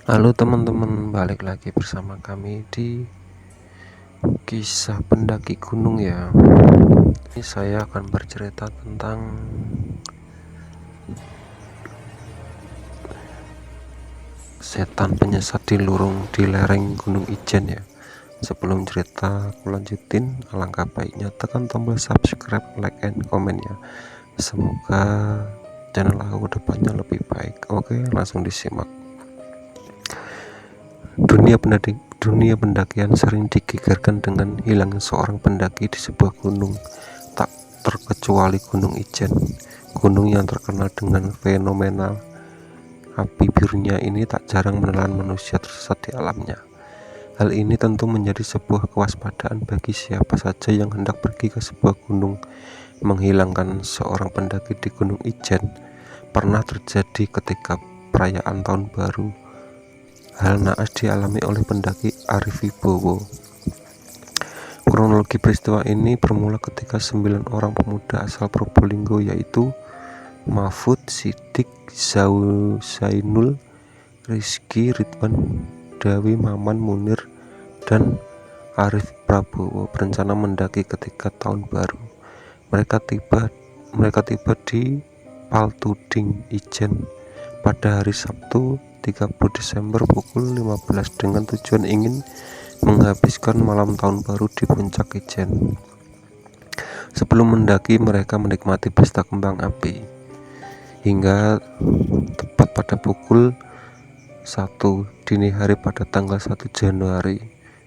Halo teman-teman, balik lagi bersama kami di kisah pendaki gunung ya. Ini saya akan bercerita tentang setan penyesat di lereng Gunung Ijen ya. Sebelum cerita aku lanjutin, alangkah baiknya tekan tombol subscribe, like, and comment ya. Semoga channel aku depannya lebih baik. Oke, langsung disimak. Dunia pendakian sering digegerkan dengan hilangnya seorang pendaki di sebuah gunung, tak terkecuali Gunung Ijen. Gunung yang terkenal dengan fenomena api birunya ini tak jarang menelan manusia tersesat di alamnya. Hal ini tentu menjadi sebuah kewaspadaan bagi siapa saja yang hendak pergi ke sebuah gunung. Menghilangkan seorang pendaki di Gunung Ijen pernah terjadi ketika perayaan Tahun Baru. Hal naas dialami oleh pendaki Arif Wibowo. Kronologi peristiwa ini bermula ketika 9 orang pemuda asal Probolinggo, yaitu Mahfud, Sidik, Zainul, Rizky, Ridwan, Dawi, Maman, Munir, dan Arif Prabowo berencana mendaki ketika Tahun Baru. Mereka tiba di Paltuding, Ijen pada hari Sabtu 30 Desember pukul 15 dengan tujuan ingin menghabiskan malam Tahun Baru di puncak Ijen. Sebelum mendaki, mereka menikmati pesta kembang api hingga tepat pada pukul 1 dini hari pada tanggal 1 Januari.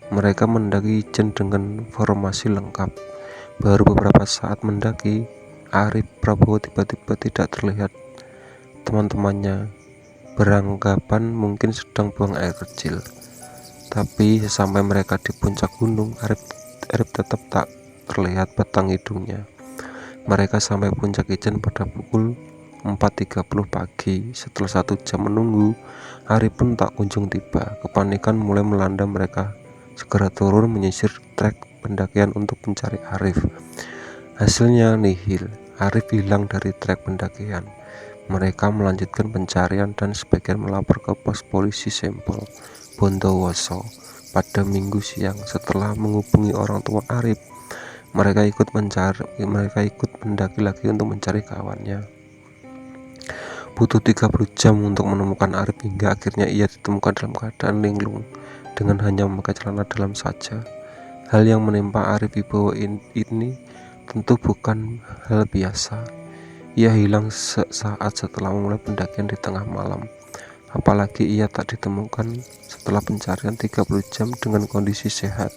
Mereka mendaki Ijen dengan formasi lengkap. Baru beberapa saat mendaki, Arif Prabowo tiba-tiba tidak terlihat. Teman-temannya beranggapan mungkin sedang buang air kecil. Tapi sesampai mereka di puncak gunung, Arif tetap tak terlihat batang hidungnya. Mereka sampai puncak Ijen pada pukul 4.30 pagi. Setelah 1 jam menunggu, Arif pun tak kunjung tiba. Kepanikan mulai melanda mereka. Segera turun menyisir trek pendakian untuk mencari Arif. Hasilnya nihil. Arif hilang dari trek pendakian. Mereka melanjutkan pencarian dan sebagian melapor ke pos polisi Sempol, Bondowoso pada Minggu siang. Setelah menghubungi orang tua Arif, mereka ikut mendaki lagi untuk mencari kawannya. Butuh 30 jam untuk menemukan Arif hingga akhirnya ia ditemukan dalam keadaan linglung dengan hanya memakai celana dalam saja. Hal yang menimpa Arif Wibowo ini tentu bukan hal biasa. Ia hilang sesaat setelah memulai pendakian di tengah malam. Apalagi ia tak ditemukan setelah pencarian 30 jam dengan kondisi sehat.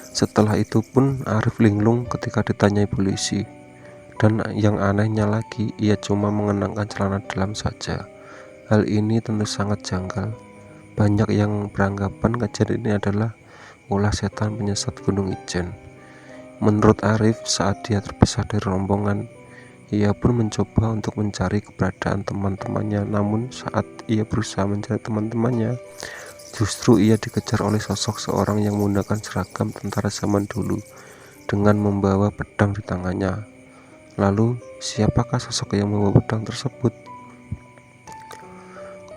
Setelah itu pun Arif linglung ketika ditanyai polisi. Dan yang anehnya lagi, ia cuma mengenakan celana dalam saja. Hal ini tentu sangat janggal. Banyak yang beranggapan kejadian ini adalah ulah setan penyesat Gunung Ijen. Menurut Arif, saat dia terpisah dari rombongan, ia pun mencoba untuk mencari keberadaan teman-temannya. Namun saat ia berusaha mencari teman-temannya, justru ia dikejar oleh sosok seorang yang menggunakan seragam tentara zaman dulu dengan membawa pedang di tangannya. Lalu, siapakah sosok yang membawa pedang tersebut?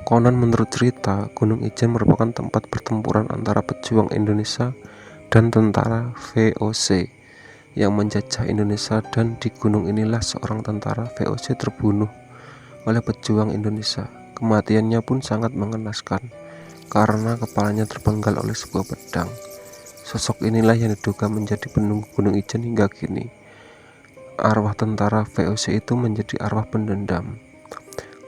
Konon menurut cerita, Gunung Ijen merupakan tempat pertempuran antara pejuang Indonesia dan tentara VOC yang menjajah Indonesia, dan di gunung inilah seorang tentara VOC terbunuh oleh pejuang Indonesia. Kematiannya pun sangat mengenaskan karena kepalanya terpenggal oleh sebuah pedang. Sosok inilah yang diduga menjadi penunggu Gunung Ijen hingga kini. Arwah tentara VOC itu menjadi arwah pendendam.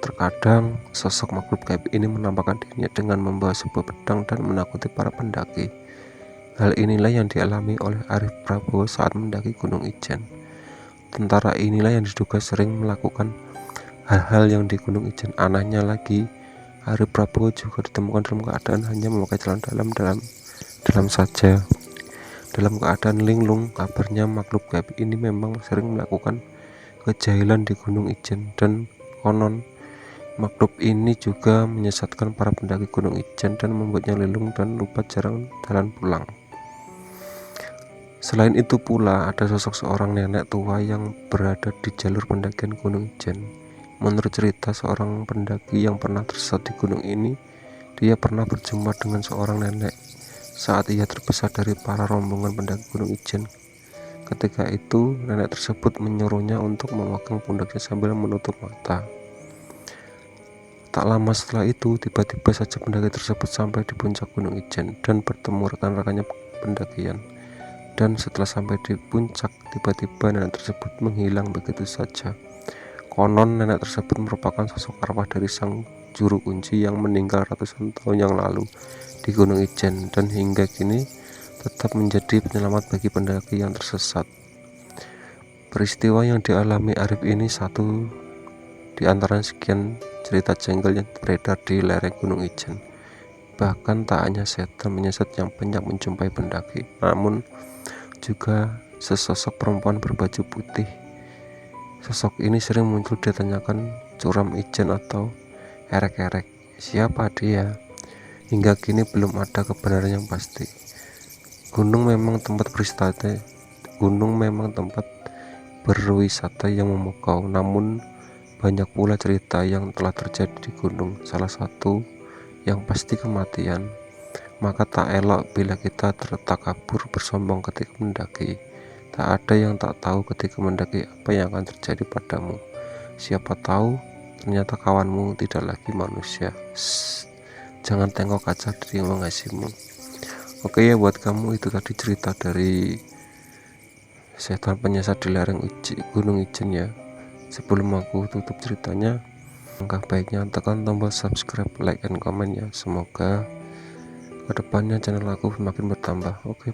Terkadang sosok makhluk gaib ini menampakkan dirinya dengan membawa sebuah pedang dan menakuti para pendaki. Hal inilah yang dialami oleh Arif Prabowo saat mendaki Gunung Ijen. Tentara inilah yang diduga sering melakukan hal-hal yang di Gunung Ijen. Anehnya lagi, Arif Prabowo juga ditemukan dalam keadaan hanya memakai celana dalam saja. Dalam keadaan linglung. Kabarnya makhluk gaib ini memang sering melakukan kejahilan di Gunung Ijen, dan konon makhluk ini juga menyesatkan para pendaki Gunung Ijen dan membuatnya linglung dan lupa jarang jalan pulang. Selain itu pula, ada sosok seorang nenek tua yang berada di jalur pendakian Gunung Ijen. Menurut cerita, seorang pendaki yang pernah tersesat di gunung ini Dia pernah berjumpa dengan seorang nenek saat ia terpisah dari para rombongan pendaki Gunung Ijen. Ketika itu, nenek tersebut menyuruhnya untuk memegang pundaknya sambil menutup mata. Tak lama setelah itu, tiba-tiba saja pendaki tersebut sampai di puncak Gunung Ijen dan bertemu rekan-rekannya pendakian. Dan setelah sampai di puncak, tiba-tiba nenek tersebut menghilang begitu saja. Konon nenek tersebut merupakan sosok arwah dari sang juru kunci yang meninggal ratusan tahun yang lalu di Gunung Ijen dan hingga kini tetap menjadi penyelamat bagi pendaki yang tersesat. Peristiwa yang dialami Arif ini satu di antara sekian cerita jengkel yang beredar di lereng Gunung Ijen. Bahkan tak hanya setan menyesat yang banyak menjumpai pendaki, namun juga sesosok perempuan berbaju putih. Sosok ini sering muncul ditanyakan curam Ijen atau erek-erek. Siapa dia? Hingga kini belum ada kebenaran yang pasti. Gunung memang tempat berwisata yang memukau, namun banyak pula cerita yang telah terjadi di gunung. Salah satu yang pasti kematian. Maka tak elok bila kita tertakabur bersombong ketika mendaki. Tak ada yang tak tahu ketika mendaki apa yang akan terjadi padamu. Siapa tahu ternyata kawanmu tidak lagi manusia. Jangan tengok kaca diri mengasihimu. Oke ya, buat kamu itu tadi cerita dari setan penyesat di lereng Gunung Ijen ya. Sebelum aku tutup ceritanya, langkah baiknya tekan tombol subscribe, like, dan komen ya. Semoga kedepannya channel aku semakin bertambah. Oke.